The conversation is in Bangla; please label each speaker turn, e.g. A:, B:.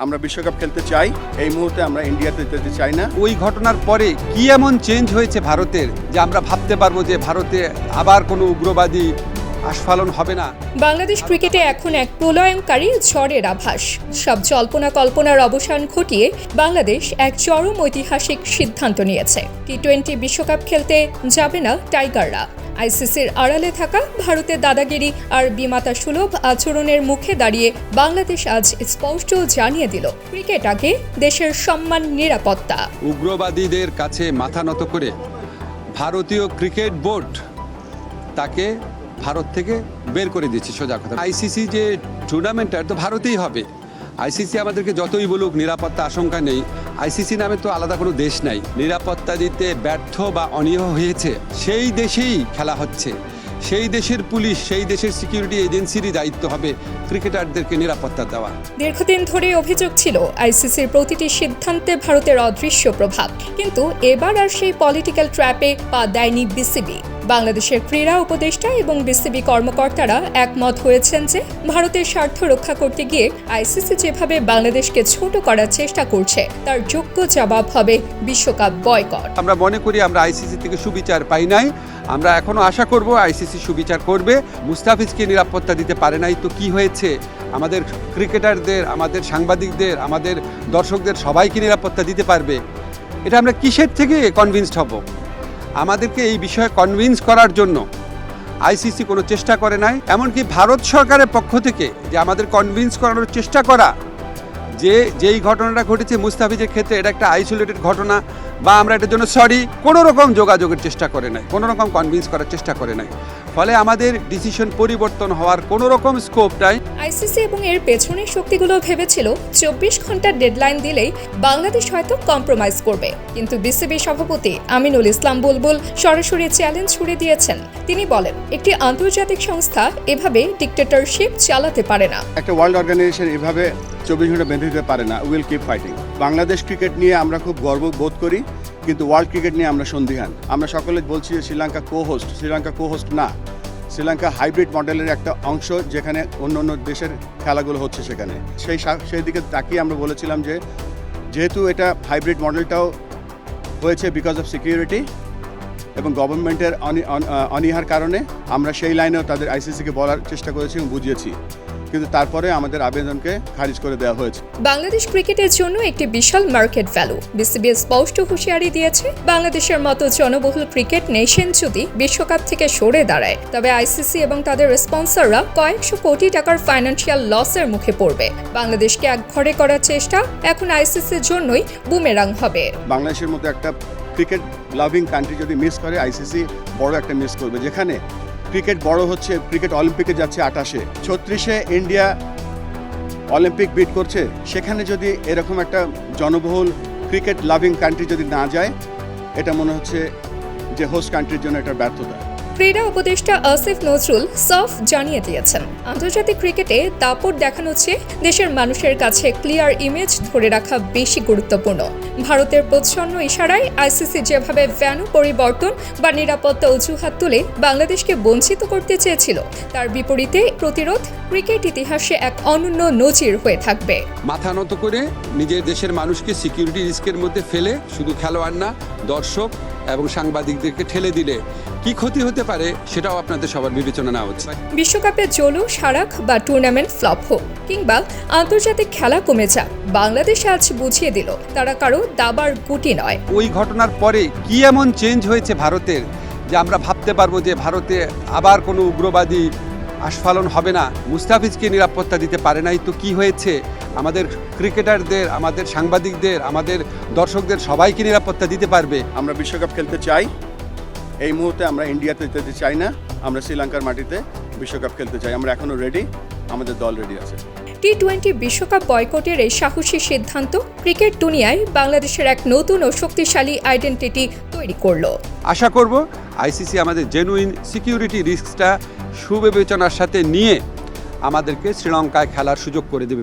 A: আমরা বিশ্বকাপ খেলতে চাই। এই মুহূর্তে আমরা ইন্ডিয়াতে যেতে চাই না।
B: ওই ঘটনার পরে কি এমন চেঞ্জ হয়েছে ভারতের যে আমরা ভাবতে পারবো যে ভারতে আবার কোনো উগ্রবাদী আস্ফালন হবে না?
C: বাংলাদেশ ক্রিকেটে এখন এক প্রলয়ঙ্কারী ঝড়ের আভাস। সব জল্পনা কল্পনার অবসান ঘটিয়ে বাংলাদেশ এক চরম ঐতিহাসিক সিদ্ধান্ত নিয়েছে। টি-20 বিশ্বকাপ খেলতে যাবে না টাইগাররা। আইসিসির আড়ালে থাকা ভারতের দাদাগিরি আর বিমাতা সুলভ আচরণের মুখে দাঁড়িয়ে বাংলাদেশ আজ স্পষ্ট জানিয়ে দিল, ক্রিকেট আগে, দেশের সম্মান, নিরাপত্তা।
B: উগ্রবাদীদের কাছে মাথা নত করে ভারতীয় ক্রিকেট বোর্ড তাকে ভারত থেকে বের করে দিচ্ছে। সোজা কথা, আইসিসি যে টুর্নামেন্টটা তো ভারতেই হবে। আইসিসি আমাদেরকে যতই বলুক নিরাপত্তা আশঙ্কা নেই, আইসিসি নামে তো আলাদা কোনো দেশ নাই। নিরাপত্তা দিতে ব্যর্থ বা অনীহ হয়েছে সেই দেশেই খেলা হচ্ছে। সেই দেশের পুলিশ, সেই দেশের সিকিউরিটি এজেন্সিরই দায়িত্ব হবে ক্রিকেটারদেরকে নিরাপত্তা দেওয়া।
C: দীর্ঘদিন ধরে অভিযোগ ছিল আইসিসির প্রতিটি সিদ্ধান্তে ভারতের অদৃশ্য প্রভাব, কিন্তু এবার আর সেই পলিটিক্যাল ট্র্যাপে পা দেয়নি বিসিবি। বাংলাদেশের ক্রীড়া উপদেষ্টা এবং বিসিবি কর্মকর্তারা একমত হয়েছেন যে ভারতের স্বার্থ রক্ষা করতে গিয়ে আইসিসি যেভাবে বাংলাদেশকে ছোট করার চেষ্টা করছে তার যোগ্য জবাব হবে বিশ্বকাপ বয়কট।
B: আমরা মনে করি আমরা আইসিসি থেকে সুবিচার পাই নাই। আমরা এখনো আশা করব আইসিসি সুবিচার করবে। মুস্তাফিজকে নিরাপত্তা দিতে পারে নাই তো কি হয়েছে? আমাদের ক্রিকেটারদের, আমাদের সাংবাদিকদের, আমাদের দর্শকদের সবাইকে নিরাপত্তা দিতে পারবে। এটা আমরা কিসের থেকে কনভিন্সড হব? আমাদেরকে এই বিষয়ে কনভিন্স করার জন্য আইসিসি কোনো চেষ্টা করে নাই। এমনকি ভারত সরকারের পক্ষ থেকে যে আমাদের কনভিন্স করানোর চেষ্টা করা যে যেই ঘটনাটা ঘটেছে মুস্তাফিজের ক্ষেত্রে এটা একটা আইসোলেটেড ঘটনা বা আমরা এটার জন্য সরি, কোনো রকম যোগাযোগের চেষ্টা করে নাই, কোনো রকম কনভিন্স করার চেষ্টা করে নাই। ফলে আমাদের ডিসিশন পরিবর্তন হওয়ার কোনো রকম স্কোপ নাই।
C: আইসিসি এবং এর পেছনের শক্তিগুলো ভেবেছিল 24 ঘন্টার ডেডলাইন দিলেই বাংলাদেশ হয়তো কম্প্রোমাইজ করবে, কিন্তু বিসিবি সভাপতি আমিনুল ইসলাম বুলবুল সরাসরি চ্যালেঞ্জ ছুড়ে দিয়েছেন। তিনি বলেন, একটি আন্তর্জাতিক সংস্থা এভাবে ডিক্টেটরশিপ চালাতে পারে না।
A: একটা ওয়ার্ল্ড অর্গানাইজেশন এভাবে 24 ঘন্টা বেঁধে দিতে পারে না। Will keep fighting. Bangladesh cricket নিয়ে আমরা খুব গর্ব বোধ করি, কিন্তু ওয়ার্ল্ড ক্রিকেট নিয়ে আমরা সন্দিহান। আমরা সকলে বলছি যে শ্রীলঙ্কা কো হোস্ট না। শ্রীলঙ্কা হাইব্রিড মডেলের একটা অংশ, যেখানে অন্য অন্য দেশের খেলাগুলো হচ্ছে সেখানে। সেই দিকে তাকিয়ে আমরা বলেছিলাম যে যেহেতু এটা হাইব্রিড মডেলটাও হয়েছে বিকজ অফ সিকিউরিটি এবং গভর্নমেন্টের অনীহার কারণে, আমরা সেই লাইনেও তাদের আইসিসিকে বলার চেষ্টা করেছি এবং বুঝিয়েছি, কিন্তু তারপরে আমাদের আবেদনকে খারিজ করে দেওয়া হয়েছে।
C: বাংলাদেশ ক্রিকেটের জন্য একটি বিশাল মার্কেট ভ্যালু। বিসিবি স্পষ্ট হুঁশিয়ারি দিয়েছে, বাংলাদেশের মতো জনবহুল ক্রিকেট নেশন যদি বিশ্বকাপ থেকে সরে দাঁড়ায় তবে আইসিসি এবং তাদের স্পন্সররা কয়েকশো কোটি টাকার ফাইন্যান্সিয়াল লসের মুখে পড়বে। বাংলাদেশকে একঘরে করার চেষ্টা এখন আইসিসির জন্যই বুমেরাং হবে।
A: বাংলাদেশের মতো একটা ক্রিকেট লাভিং কান্ট্রি যদি মিস করে, আইসিসি বড় একটা মিস করবে। যেখানে ক্রিকেট বড় হচ্ছে, ক্রিকেট অলিম্পিকে যাচ্ছে 28-এ, 36-এ ইন্ডিয়া অলিম্পিক বিট করছে, সেখানে যদি এরকম একটা জনবহুল ক্রিকেট লাভিং কান্ট্রি যদি না যায়, এটা মনে হচ্ছে যে হোস্ট কান্ট্রির জন্য একটা ব্যর্থতা।
C: ক্রীড়া উপদেষ্টা আসিফ নজরুল সাফ জানিয়ে দিয়েছেন, আন্তর্জাতিক ক্রিকেটে দাপট দেখানো চেয়ে দেশের মানুষের কাছে ক্লিয়ার ইমেজ ধরে রাখা বেশি গুরুত্বপূর্ণ। ভারতের প্রচ্ছন্ন ইশারায় আইসিসি যেভাবে ভেন্যু পরিবর্তন বা নিরাপত্তা অজুহাত তুলে বাংলাদেশকে বঞ্চিত করতে চেয়েছিল, তার বিপরীতে প্রতিরোধ ক্রিকেট ইতিহাসে এক অনন্য নজির হয়ে থাকবে।
B: মাথা নত করে নিজের দেশের মানুষকে সিকিউরিটি রিস্কের মধ্যে ফেলে শুধু খেলোয়াড় না, দর্শক এবং সাংবাদিকদেরকে ঠেলে দিলে কি ক্ষতি হতে পারে সেটাও আপনাদের সবার বিবেচনা নেওয়া হচ্ছে।
C: বিশ্বকাপে জৌলুস হারাক বা টুর্নামেন্ট ফ্লপ হোক কিংবা আন্তর্জাতিক খেলা কমে যাক, বাংলাদেশ আজ বুঝিয়ে দিল তারা কারো দাবার গুটি নয়।
B: ওই ঘটনার পরে কি এমন চেঞ্জ হয়েছে ভারতের যে আমরা ভাবতে পারবো যে ভারতে আবার কোনো উগ্রবাদী আস্ফালন হবে না? মুস্তাফিজকে নিরাপত্তা দিতে পারে নাই তো কি হয়েছে? আমাদের ক্রিকেটারদের, আমাদের সাংবাদিকদের, আমাদের দর্শকদের সবাইকে নিরাপত্তা দিতে পারবে।
A: আমরা বিশ্বকাপ খেলতে চাই। এই মুহূর্তে আমরা ইন্ডিয়াতে যেতে চাই না। আমরা শ্রীলঙ্কার মাটিতে বিশ্বকাপ খেলতে চাই। আমরা এখনো রেডি, আমাদের দল রেডি আছে।
C: টি-20 বিশ্বকাপ বয়কটের এই সাহসী সিদ্ধান্ত ক্রিকেট দুনিয়ায় বাংলাদেশের এক নতুন ও শক্তিশালী আইডেন্টিটি তৈরি করলো।
B: আশা করব আইসিসি আমাদের জেনুইন সিকিউরিটি রিস্কটা সুবিবেচনার সাথে নিয়ে আমাদেরকে শ্রীলঙ্কায় খেলার সুযোগ করে দেবে।